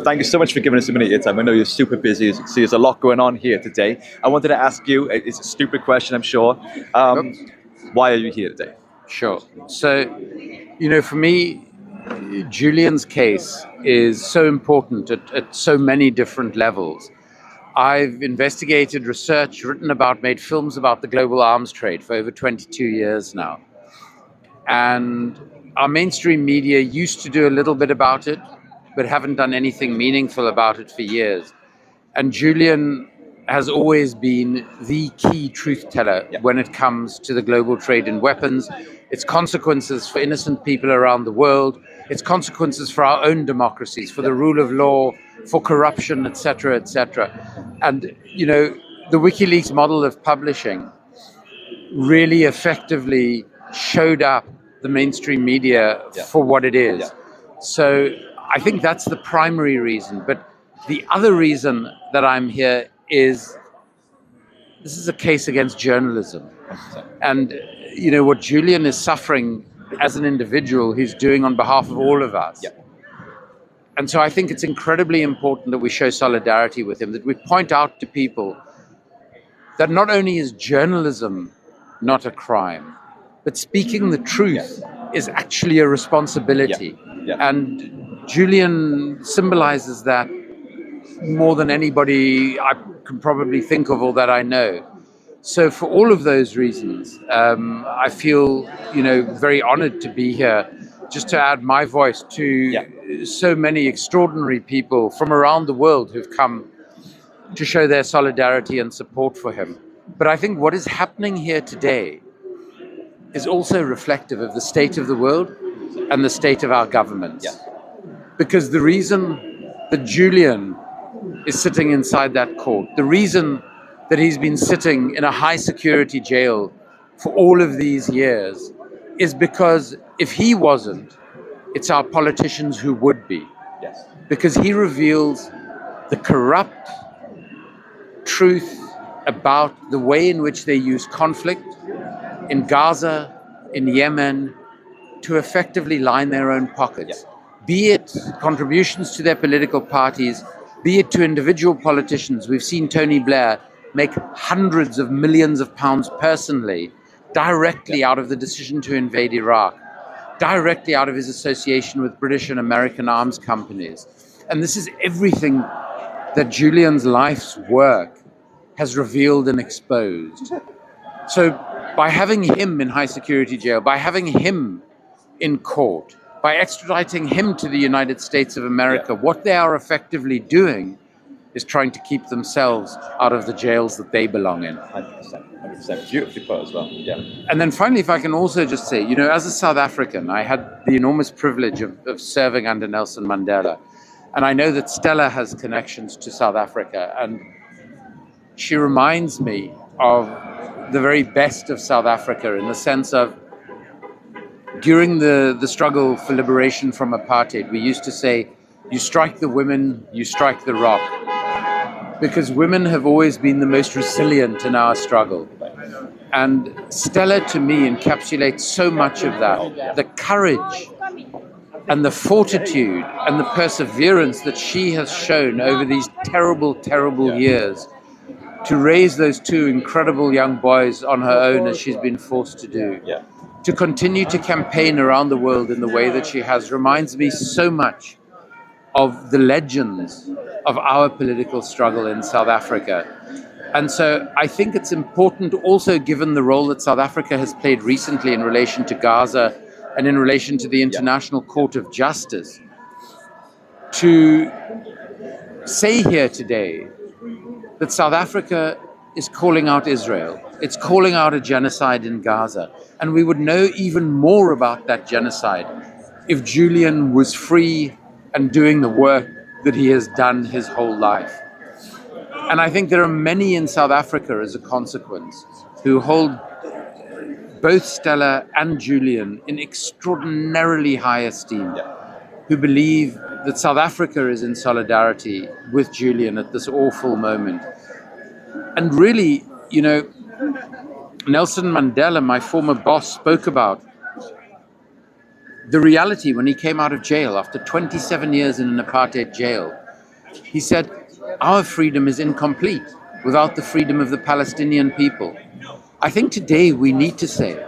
thank you so much for giving us a minute of your time. I know you're super busy. As you can see, there's a lot going on here today. I wanted to ask you, it's a stupid question, I'm sure. Why are you here today? Sure. So, for me, Julian's case is so important at so many different levels. I've investigated, researched, written about, made films about the global arms trade for over 22 years now. And our mainstream media used to do a little bit about it, but haven't done anything meaningful about it for years. And Julian has always been the key truth teller when it comes to the global trade in weapons, its consequences for innocent people around the world, its consequences for our own democracies, for the rule of law, for corruption, etc., etc. And, the WikiLeaks model of publishing really effectively showed up the mainstream media for what it is. So I think that's the primary reason. But the other reason that I'm here is this is a case against journalism. And, what Julian is suffering as an individual, he's doing on behalf of all of us. And so I think it's incredibly important that we show solidarity with him, that we point out to people that not only is journalism not a crime, but speaking the truth is actually a responsibility. And Julian symbolizes that more than anybody I can probably think of or that I know. So for all of those reasons, I feel, very honored to be here, just to add my voice to so many extraordinary people from around the world who've come to show their solidarity and support for him. But I think what is happening here today is also reflective of the state of the world and the state of our governments. Because the reason that Julian is sitting inside that court, the reason that he's been sitting in a high security jail for all of these years, is because if he wasn't, it's our politicians who would be. Because he reveals the corrupt truth about the way in which they use conflict in Gaza, in Yemen, to effectively line their own pockets. Be it contributions to their political parties, be it to individual politicians. We've seen Tony Blair make hundreds of millions of pounds personally, directly out of the decision to invade Iraq, directly out of his association with British and American arms companies. And this is everything that Julian's life's work has revealed and exposed. So by having him in high security jail, by having him in court, by extraditing him to the United States of America, what they are effectively doing is trying to keep themselves out of the jails that they belong in. 100%. Beautifully put as well. And then finally, if I can also just say, as a South African, I had the enormous privilege of serving under Nelson Mandela. And I know that Stella has connections to South Africa. And she reminds me of the very best of South Africa in the sense of during the struggle for liberation from apartheid, we used to say, you strike the women, you strike the rock. Because women have always been the most resilient in our struggle. And Stella, to me, encapsulates so much of that. The courage and the fortitude and the perseverance that she has shown over these terrible, terrible years to raise those two incredible young boys on her own as she's been forced to do. To continue to campaign around the world in the way that she has reminds me so much of the legends of our political struggle in South Africa. And so I think it's important also, given the role that South Africa has played recently in relation to Gaza and in relation to the International Court of Justice, to say here today that South Africa is calling out Israel. It's calling out a genocide in Gaza. And we would know even more about that genocide if Julian was free and doing the work that he has done his whole life. And I think there are many in South Africa as a consequence who hold both Stella and Julian in extraordinarily high esteem, who believe that South Africa is in solidarity with Julian at this awful moment. And really, Nelson Mandela, my former boss, spoke about the reality when he came out of jail after 27 years in an apartheid jail, He said, our freedom is incomplete without the freedom of the Palestinian people. I think today we need to say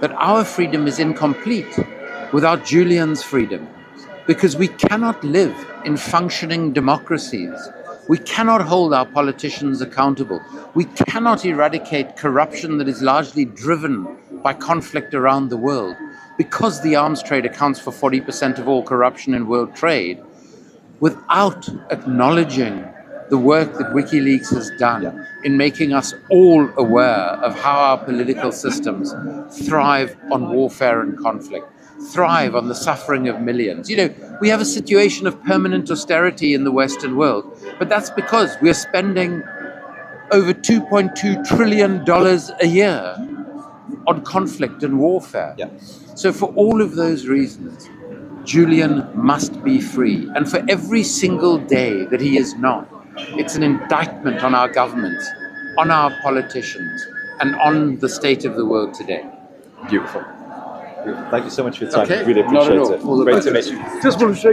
that our freedom is incomplete without Julian's freedom, because we cannot live in functioning democracies. We cannot hold our politicians accountable. We cannot eradicate corruption that is largely driven by conflict around the world. Because the arms trade accounts for 40% of all corruption in world trade, without acknowledging the work that WikiLeaks has done in making us all aware of how our political systems thrive on warfare and conflict, thrive on the suffering of millions. You know, we have a situation of permanent austerity in the Western world, but that's because we're spending over $2.2 trillion a year on conflict and warfare. Yeah. So for all of those reasons, Julian must be free. And for every single day that he is not, it's an indictment on our governments, on our politicians, and on the state of the world today. Beautiful. Thank you so much for your time. Okay. Really Not at appreciate all. it. Great to meet you. Just want to shake